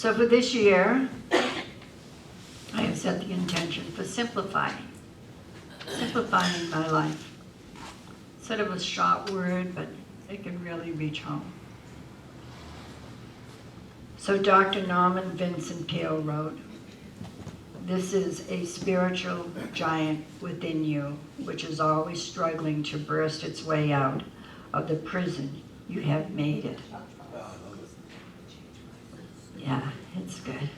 So for this year, I have set the intention for simplifying my life. Sort of a short word, but it can really reach home. So Dr. Norman Vincent Peale wrote, "This is a spiritual giant within you, which is always struggling to burst its way out of the prison you have made it." Yeah, it's good.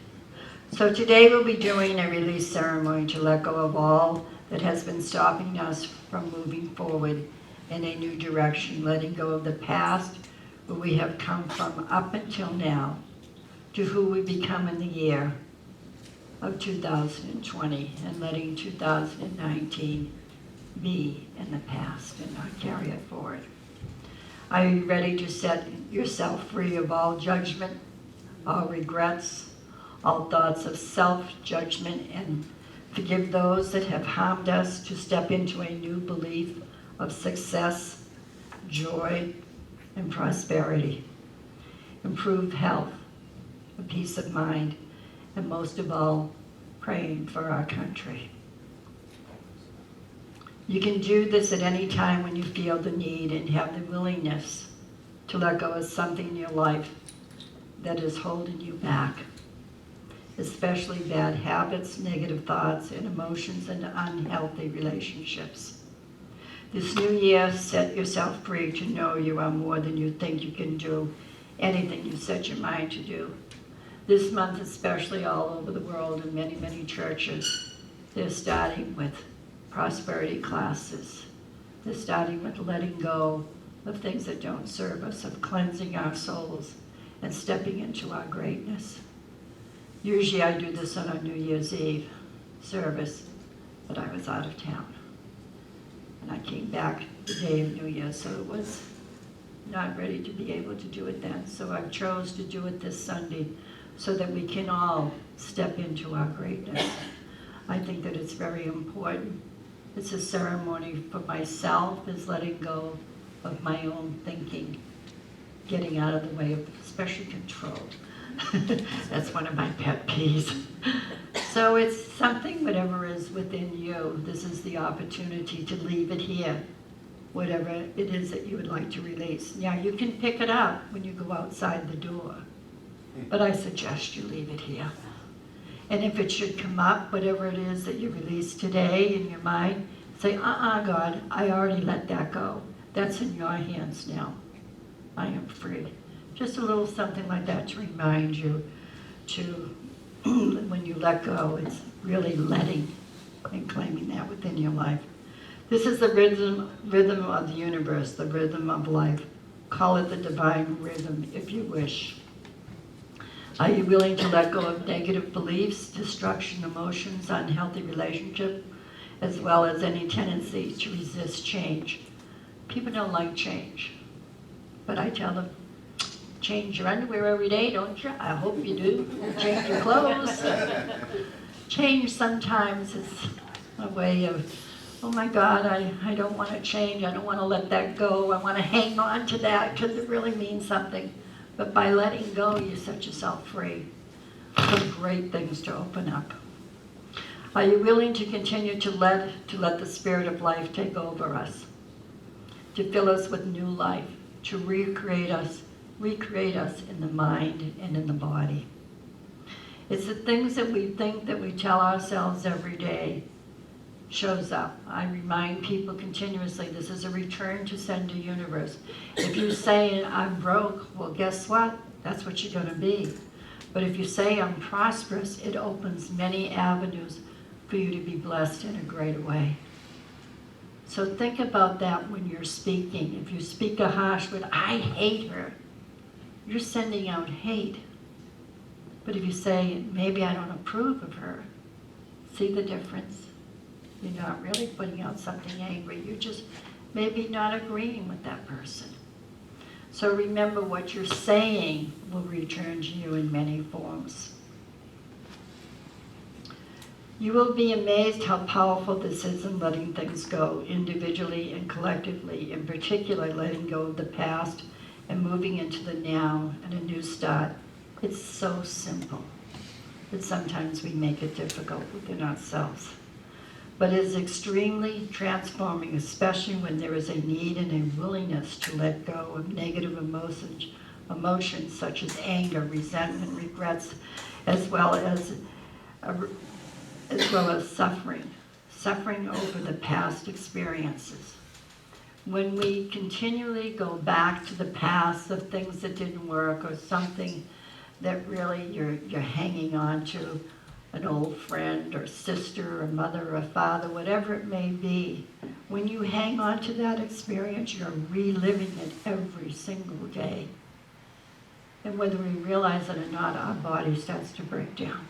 So today we'll be doing a release ceremony to let go of all that has been stopping us from moving forward in a new direction, letting go of the past, where we have come from up until now, to who we become in the year of 2020, and letting 2019 be in the past and not carry it forward. Are you ready to set yourself free of all judgment, all regrets, all thoughts of self-judgment, and forgive those that have harmed us, to step into a new belief of success, joy, and prosperity, improved health, a peace of mind, and most of all, praying for our country? You can do this at any time when you feel the need and have the willingness to let go of something in your life that is holding you back, especially bad habits, negative thoughts, and emotions, and unhealthy relationships. This new year, set yourself free to know you are more than you think you can do, anything you set your mind to do. This month, especially all over the world in many, many churches, they're starting with prosperity classes. They're starting with letting go of things that don't serve us, of cleansing our souls and stepping into our greatness. Usually I do this on a New Year's Eve service, but I was out of town. And I came back the day of New Year, so it was not ready to be able to do it then. So I chose to do it this Sunday so that we can all step into our greatness. I think that it's very important. It's a ceremony for myself, is letting go of my own thinking, getting out of the way of, especially control. That's one of my pet peeves. So it's something, whatever is within you, this is the opportunity to leave it here, whatever it is that you would like to release. Now you can pick it up when you go outside the door, but I suggest you leave it here. And if it should come up, whatever it is that you release today in your mind, say, God, I already let that go. That's in your hands now. I am free. Just a little something like that to remind you to, when you let go, it's really letting and claiming that within your life. This is the rhythm of the universe, the rhythm of life. Call it the divine rhythm if you wish. Are you willing to let go of negative beliefs, destruction, emotions, unhealthy relationship, as well as any tendency to resist change? People don't like change, but I tell them, change your underwear every day, don't you? I hope you do. Change your clothes. Change sometimes is a way of, oh my God, I don't want to change. I don't want to let that go. I want to hang on to that because it really means something. But by letting go, you set yourself free for great things to open up. Are you willing to continue to let the spirit of life take over us, to fill us with new life, to recreate us in the mind and in the body? It's the things that we think, that we tell ourselves every day, shows up. I remind people continuously, this is a return to sender universe. If you say, I'm broke, well, guess what? That's what you're going to be. But if you say, I'm prosperous, it opens many avenues for you to be blessed in a greater way. So think about that when you're speaking. If you speak a harsh word, I hate her, you're sending out hate. But if you say, maybe I don't approve of her, see the difference? You're not really putting out something angry. You're just maybe not agreeing with that person. So remember, what you're saying will return to you in many forms. You will be amazed how powerful this is in letting things go, individually and collectively, in particular letting go of the past and moving into the now and a new start It's so simple that sometimes we make it difficult within ourselves. But it is extremely transforming, especially when there is a need and a willingness to let go of negative emotions such as anger, resentment, regrets, as well as suffering over the past experiences. When we continually go back to the past of things that didn't work or something that really you're hanging on to, an old friend or sister or mother or father, whatever it may be, when you hang on to that experience, you're reliving it every single day. And whether we realize it or not, our body starts to break down.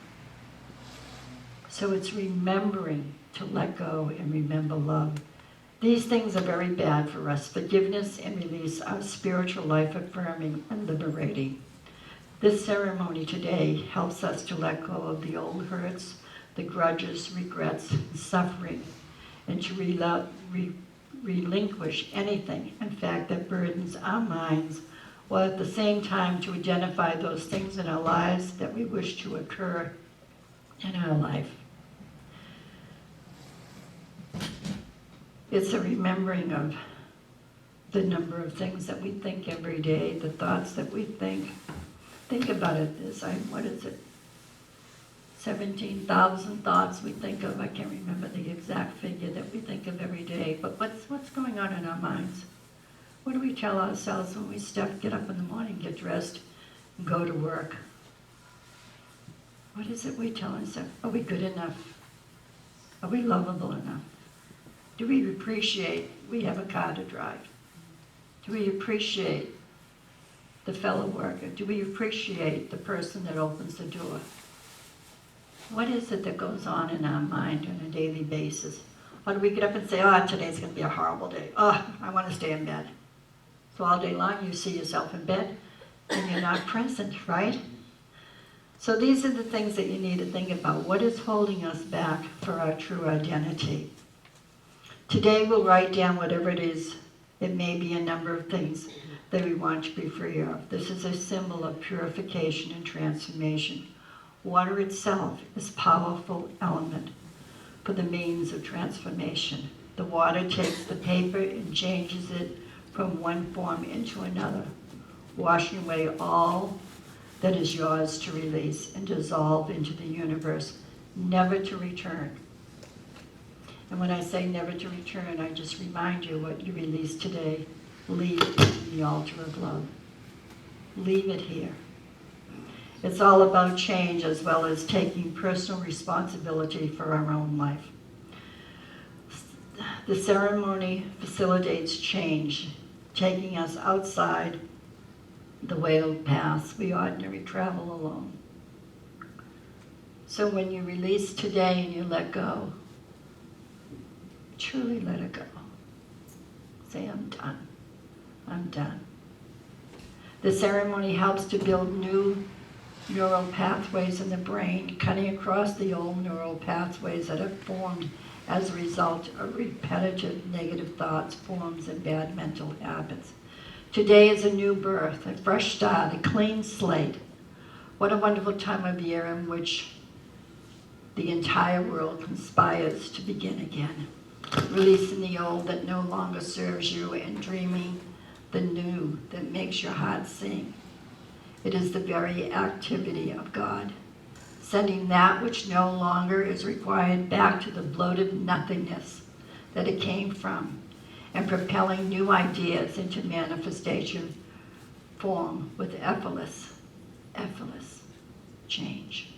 So it's remembering to let go and remember love. These things are very bad for us. Forgiveness and release are spiritual life affirming and liberating. This ceremony today helps us to let go of the old hurts, the grudges, regrets, and suffering, and to relinquish anything, in fact, that burdens our minds, while at the same time to identify those things in our lives that we wish to occur in our life. It's a remembering of the number of things that we think every day, the thoughts that we think. Think about it, what is it? 17,000 thoughts we think of. I can't remember the exact figure that we think of every day, but what's going on in our minds? What do we tell ourselves when we get up in the morning, get dressed, and go to work? What is it we tell ourselves? Are we good enough? Are we lovable enough? Do we appreciate we have a car to drive? Do we appreciate the fellow worker? Do we appreciate the person that opens the door? What is it that goes on in our mind on a daily basis? Or do we get up and say, today's going to be a horrible day. I want to stay in bed. So all day long you see yourself in bed and you're not present, right? So these are the things that you need to think about. What is holding us back for our true identity? Today we'll write down whatever it is. It may be a number of things that we want to be free of. This is a symbol of purification and transformation. Water itself is a powerful element for the means of transformation. The water takes the paper and changes it from one form into another, washing away all that is yours to release and dissolve into the universe, never to return. And when I say never to return, I just remind you what you release today. Leave it in the altar of love. Leave it here. It's all about change as well as taking personal responsibility for our own life. The ceremony facilitates change, taking us outside the wailed paths we ordinarily travel alone. So when you release today and you let go, truly let it go. Say, I'm done. I'm done. The ceremony helps to build new neural pathways in the brain, cutting across the old neural pathways that have formed as a result of repetitive negative thoughts, forms, and bad mental habits. Today is a new birth, a fresh start, a clean slate. What a wonderful time of year in which the entire world conspires to begin again, releasing the old that no longer serves you and dreaming the new that makes your heart sing. It is the very activity of God, sending that which no longer is required back to the bloated nothingness that it came from, and propelling new ideas into manifestation form with effortless change.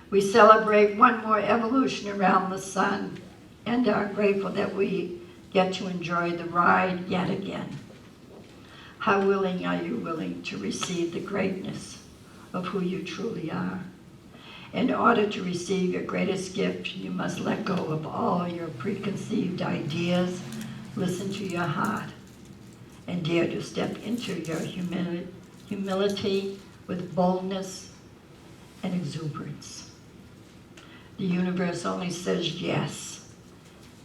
We celebrate one more evolution around the sun and are grateful that we get to enjoy the ride yet again. How willing are you to receive the greatness of who you truly are? In order to receive your greatest gift, you must let go of all your preconceived ideas, listen to your heart, and dare to step into your humility with boldness and exuberance. The universe only says yes.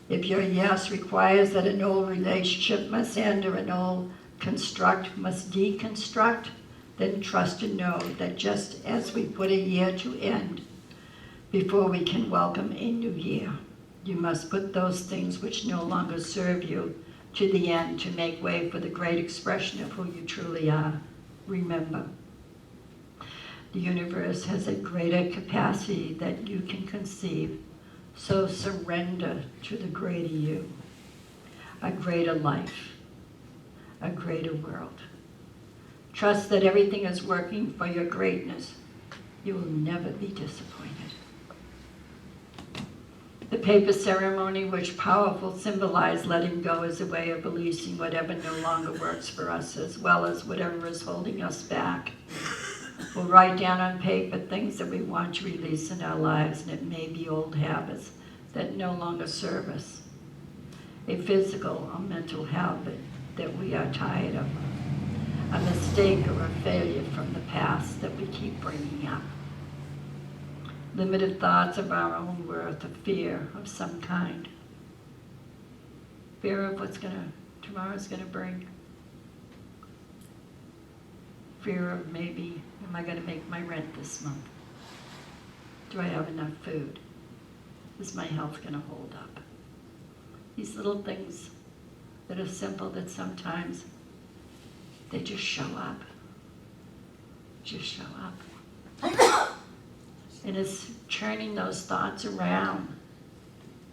If your yes requires that an old relationship must end or an old construct must deconstruct, then trust and know that just as we put a year to end before we can welcome a new year, you must put those things which no longer serve you to the end to make way for the great expression of who you truly are. Remember, the universe has a greater capacity that you can conceive, so surrender to the greater you, a greater life, a greater world. Trust that everything is working for your greatness. You will never be disappointed. The paper ceremony, which powerful symbolized letting go, is a way of releasing whatever no longer works for us, as well as whatever is holding us back. We'll write down on paper things that we want to release in our lives, and it may be old habits that no longer serve us, a physical or mental habit that we are tired of, a mistake or a failure from the past that we keep bringing up. Limited thoughts of our own worth, a fear of some kind. Fear of what's tomorrow's gonna bring. Fear of maybe, am I gonna make my rent this month? Do I have enough food? Is my health gonna hold up? These little things that are simple that sometimes they just show up. Just show up. And it's turning those thoughts around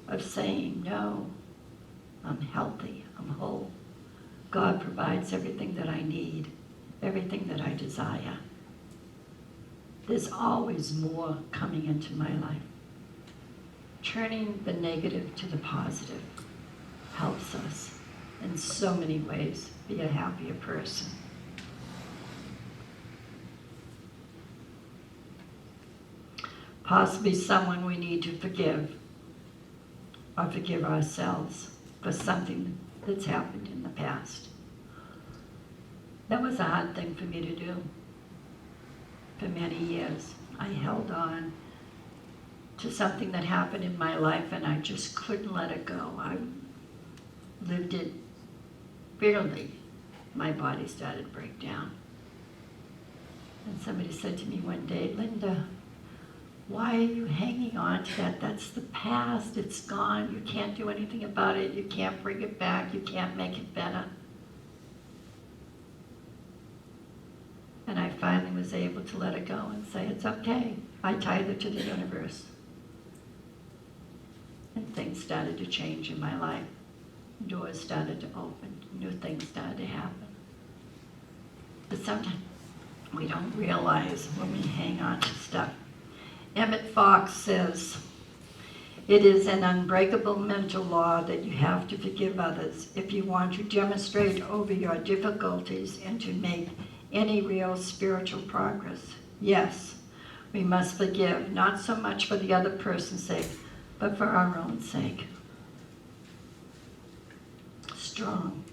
of saying, no, I'm healthy, I'm whole. God provides everything that I need, everything that I desire. There's always more coming into my life. Turning the negative to the positive helps us in so many ways be a happier person. Possibly someone we need to forgive, or forgive ourselves for something that's happened in the past. That was a hard thing for me to do. For many years, I held on to something that happened in my life and I just couldn't let it go. I lived it bitterly. My body started to break down. And somebody said to me one day, Linda, why are you hanging on to that? That's the past, it's gone. You can't do anything about it. You can't bring it back. You can't make it better. And I finally was able to let it go and say, it's okay. I tithe it to the universe. And things started to change in my life. Doors started to open. New things started to happen. But sometimes we don't realize when we hang on to stuff. Emmett Fox says, it is an unbreakable mental law that you have to forgive others if you want to demonstrate over your difficulties and to make any real spiritual progress. Yes, we must forgive, not so much for the other person's sake, but for our own sake. Strong.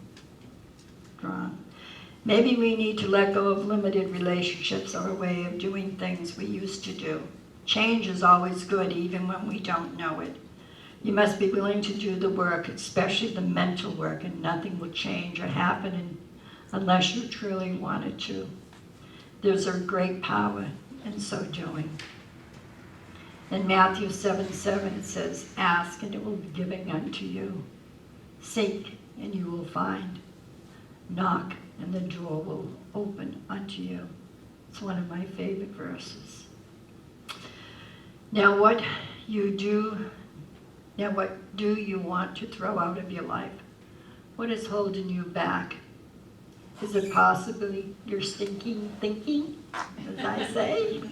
Maybe we need to let go of limited relationships or a way of doing things we used to do. Change is always good, even when we don't know it. You must be willing to do the work, especially the mental work, and nothing will change or happen unless you truly want it to. There's a great power in so doing. In Matthew 7:7 it says, ask and it will be given unto you. Seek and you will find. Knock and the door will open unto you. It's one of my favorite verses. Now what do you want to throw out of your life? What is holding you back? Is it possibly your stinking thinking, as I say?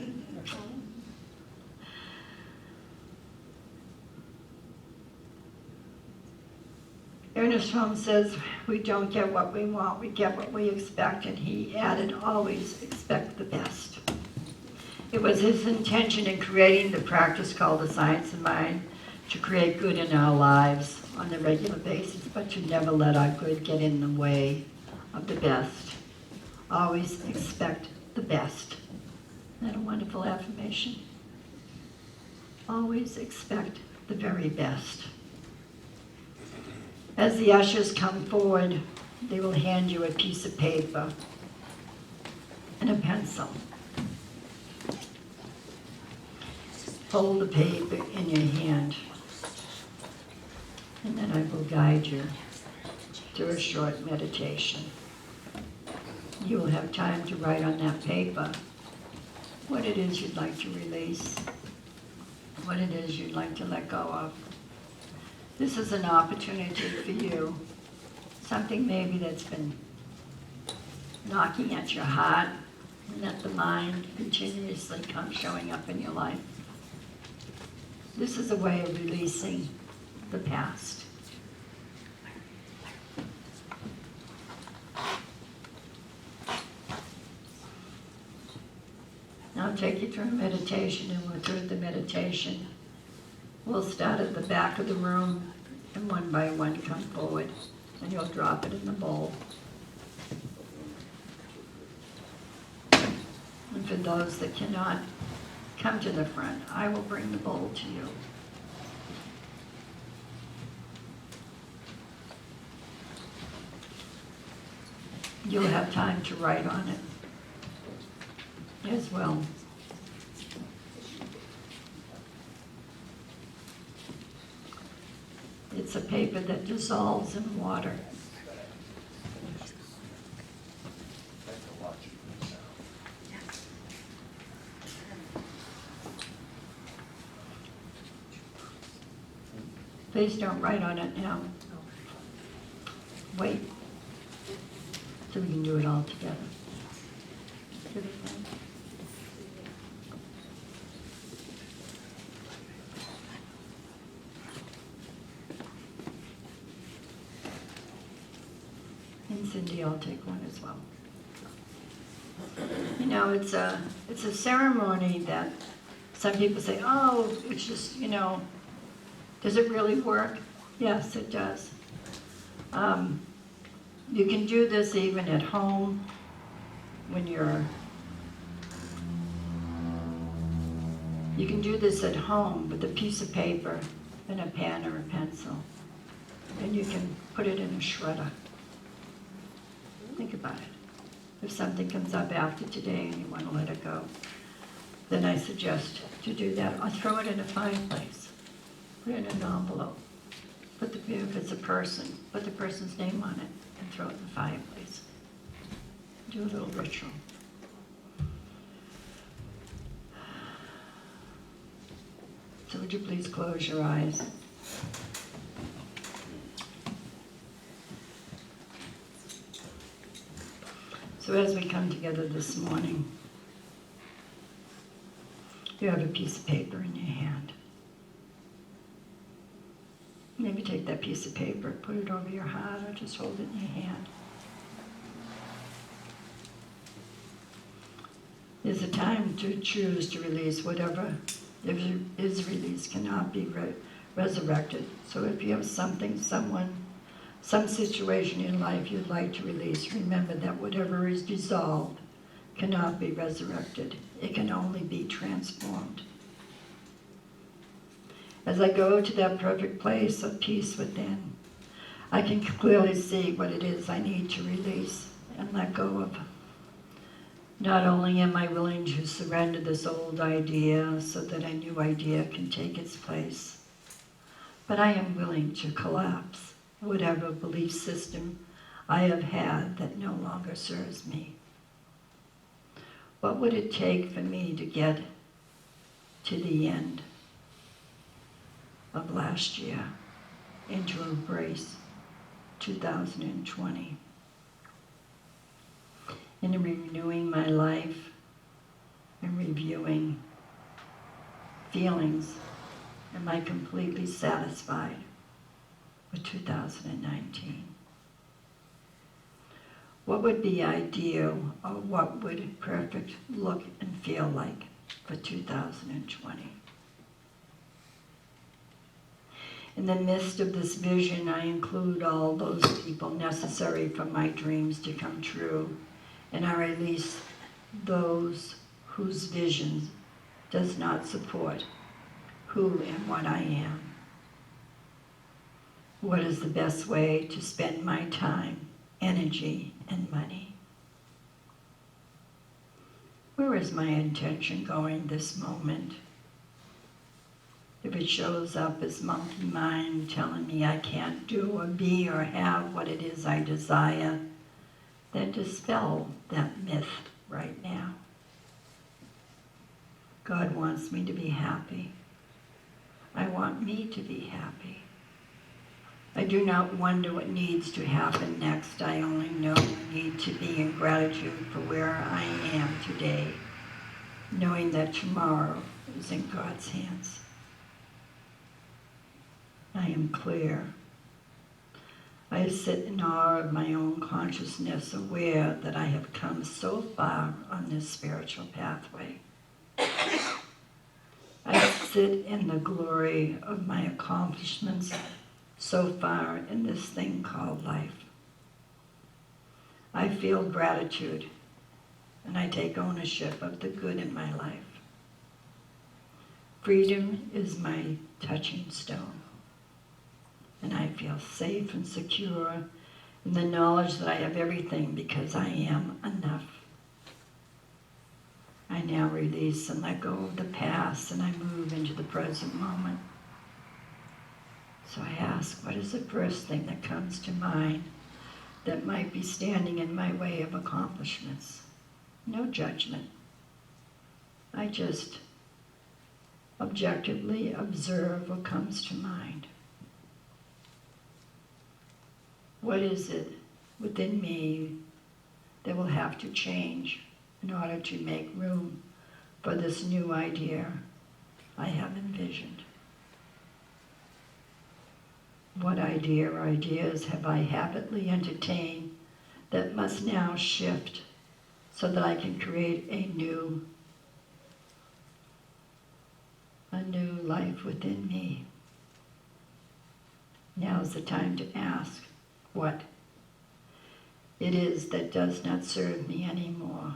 Ernest Holmes says, we don't get what we want, we get what we expect, and he added, always expect the best. It was his intention in creating the practice called the Science of Mind to create good in our lives on a regular basis, but to never let our good get in the way of the best. Always expect the best. Isn't that a wonderful affirmation? Always expect the very best. As the ushers come forward, they will hand you a piece of paper. and a pencil. Hold the paper in your hand, and then I will guide you through a short meditation. You will have time to write on that paper what it is you'd like to release, what it is you'd like to let go of. This is an opportunity for you, something maybe that's been knocking at your heart and at the mind continuously showing up in your life. This is a way of releasing the past. I'll take you through a meditation, and through the meditation, we'll start at the back of the room, and one by one come forward, and you'll drop it in the bowl. And for those that cannot come to the front, I will bring the bowl to you. You'll have time to write on it as well. It's a paper that dissolves in water. Please don't write on it now. Wait so we can do it all together. And Cindy, I'll take one as well. You know, it's a ceremony that some people say, oh, it's just, you know, does it really work? Yes, it does. You can do this even at home when you can do this at home with a piece of paper and a pen or a pencil. And you can put it in a shredder. Think about it. If something comes up after today and you want to let it go, then I suggest to do that. Or throw it in a fireplace. Put it in an envelope. If it's a person, put the person's name on it and throw it in the fireplace. Do a little ritual. So would you please close your eyes? So as we come together this morning, you have a piece of paper in your hand. Maybe take that piece of paper, put it over your heart, or just hold it in your hand. There's a time to choose to release whatever is released cannot be resurrected. So if you have something, someone, some situation in life you'd like to release, remember that whatever is dissolved cannot be resurrected. It can only be transformed. As I go to that perfect place of peace within, I can clearly see what it is I need to release and let go of. Not only am I willing to surrender this old idea so that a new idea can take its place, but I am willing to collapse whatever belief system I have had that no longer serves me. What would it take for me to get to the end of last year and to embrace 2020? In renewing my life and reviewing feelings, am I completely satisfied with 2019? What would be ideal, or what would perfect look and feel like for 2020? In the midst of this vision, I include all those people necessary for my dreams to come true, and I release those whose vision does not support who and what I am. What is the best way to spend my time, energy, and money? Where is my intention going this moment? If it shows up as monkey mind telling me I can't do or be or have what it is I desire, then dispel that myth right now. God wants me to be happy. I want me to be happy. I do not wonder what needs to happen next. I only know I need to be in gratitude for where I am today, knowing that tomorrow is in God's hands. I am clear. I sit in awe of my own consciousness, aware that I have come so far on this spiritual pathway. I sit in the glory of my accomplishments so far in this thing called life. I feel gratitude, and I take ownership of the good in my life. Freedom is my touching stone, and I feel safe and secure in the knowledge that I have everything because I am enough. I now release and let go of the past, and I move into the present moment. So I ask, what is the first thing that comes to mind that might be standing in my way of accomplishments? No judgment. I just objectively observe what comes to mind. What is it within me that will have to change in order to make room for this new idea I have envisioned? What idea or ideas have I habitually entertained that must now shift so that I can create a new life within me? Now is the time to ask what it is that does not serve me anymore.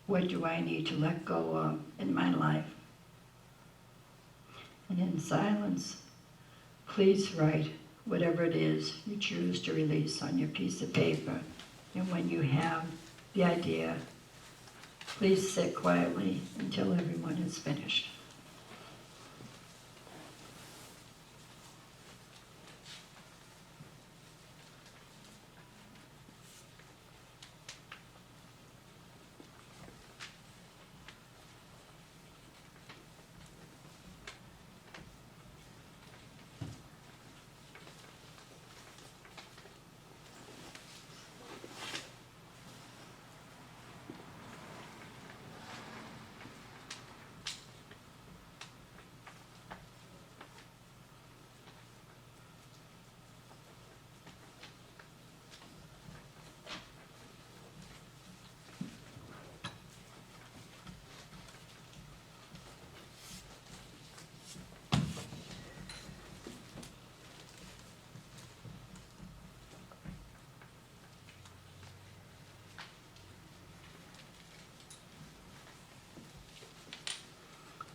What do I need to let go of in my life? And in silence, please write whatever it is you choose to release on your piece of paper. And when you have the idea, please sit quietly until everyone is finished.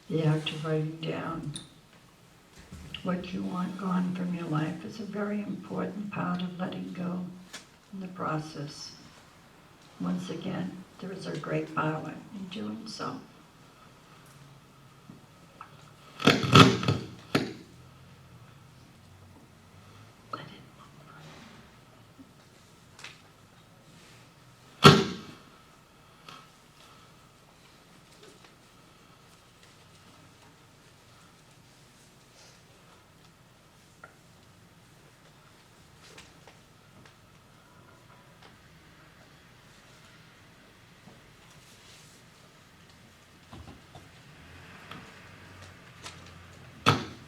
The act of writing down what you want gone from your life is a very important part of letting go in the process. Once again, there is a great power in doing so.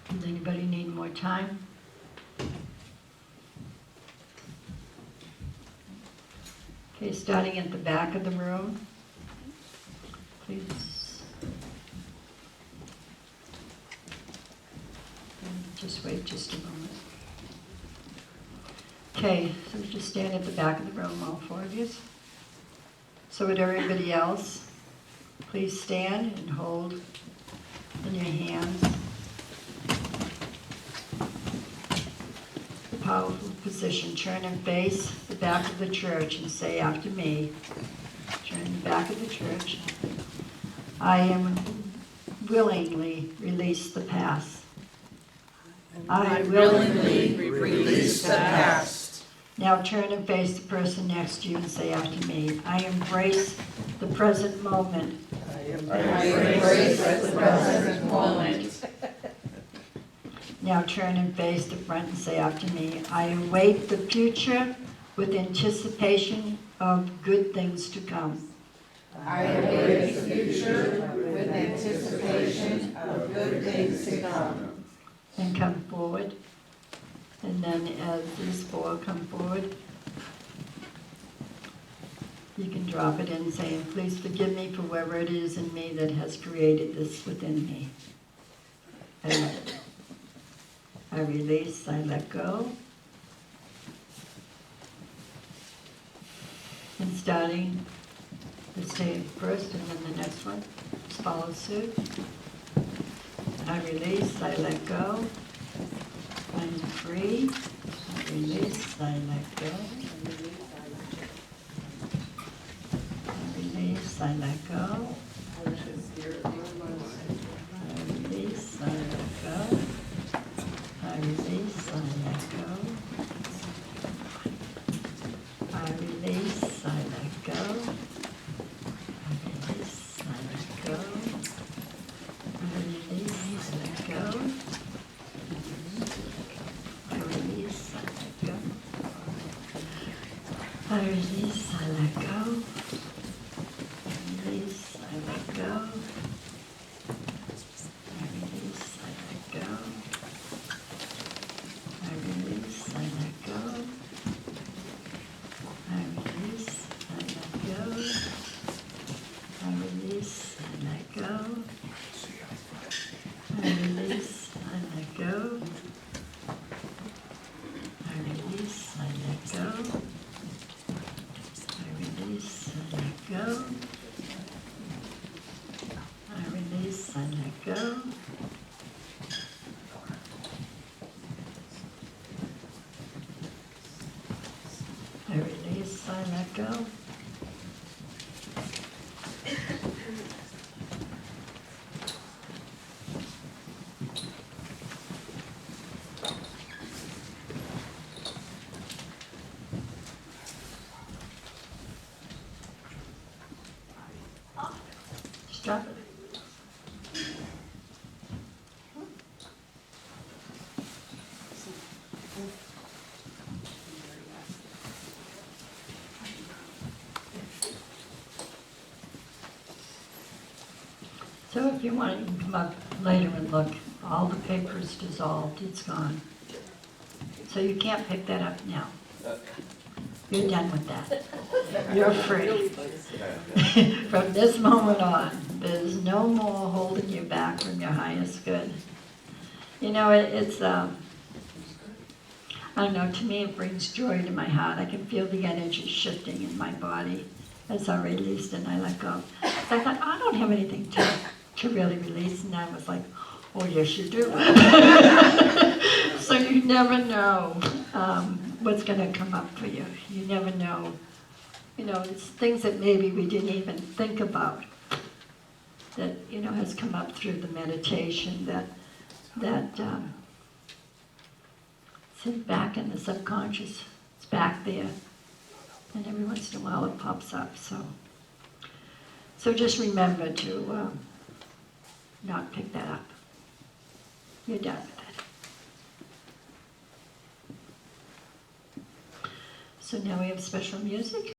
Does anybody need more time? Okay, starting at the back of the room, please. And just wait just a moment. Okay, so just stand at the back of the room, all four of you. So would everybody else, please stand and hold in your hands the powerful position. Turn and face the back of the church and say after me. altar in the back of the church, I am willingly release the past. I willingly release the past. Now turn and face the person next to you and say after me, I embrace the present moment. I embrace the present moment. Now turn and face the front and say after me, I await the future with anticipation of good things to come. I await the future with anticipation of good things to come. And come forward. And then as these four come forward, you can drop it in saying, please forgive me for whatever it is in me that has created this within me. I release, I let go. And starting the same first and then the next one, just follow suit. I release, I let go. I'm free. I release, I let go. I release, I let go. I release, I let go. I release, I let go. I release, I let go. I release, I let go. I release, I let go. I release, I let go. I release, I let go. I release, I let go. I release, I let go. I release, I let go. I release, I let go. I release, I let go. I release, I let go. I release, I let go. I release, I let go. I release, I let go. I release, I let go. Just drop it. So if you want, you can come up later and look. All the paper is dissolved, it's gone. So you can't pick that up now. You're done with that. You're free. From this moment on, there's no more holding you back from your highest good. You know, it's I don't know, to me it brings joy to my heart. I can feel the energy shifting in my body as I released and I let go. So I thought, I don't have anything to really release, and I was like, oh yes you do. So you never know what's going to come up for you. You never know. You know, it's things that maybe we didn't even think about that, you know, has come up through the meditation that it's back in the subconscious. It's back there. And every once in a while it pops up. So just remember to not pick that up. You're done with it. So now we have special music.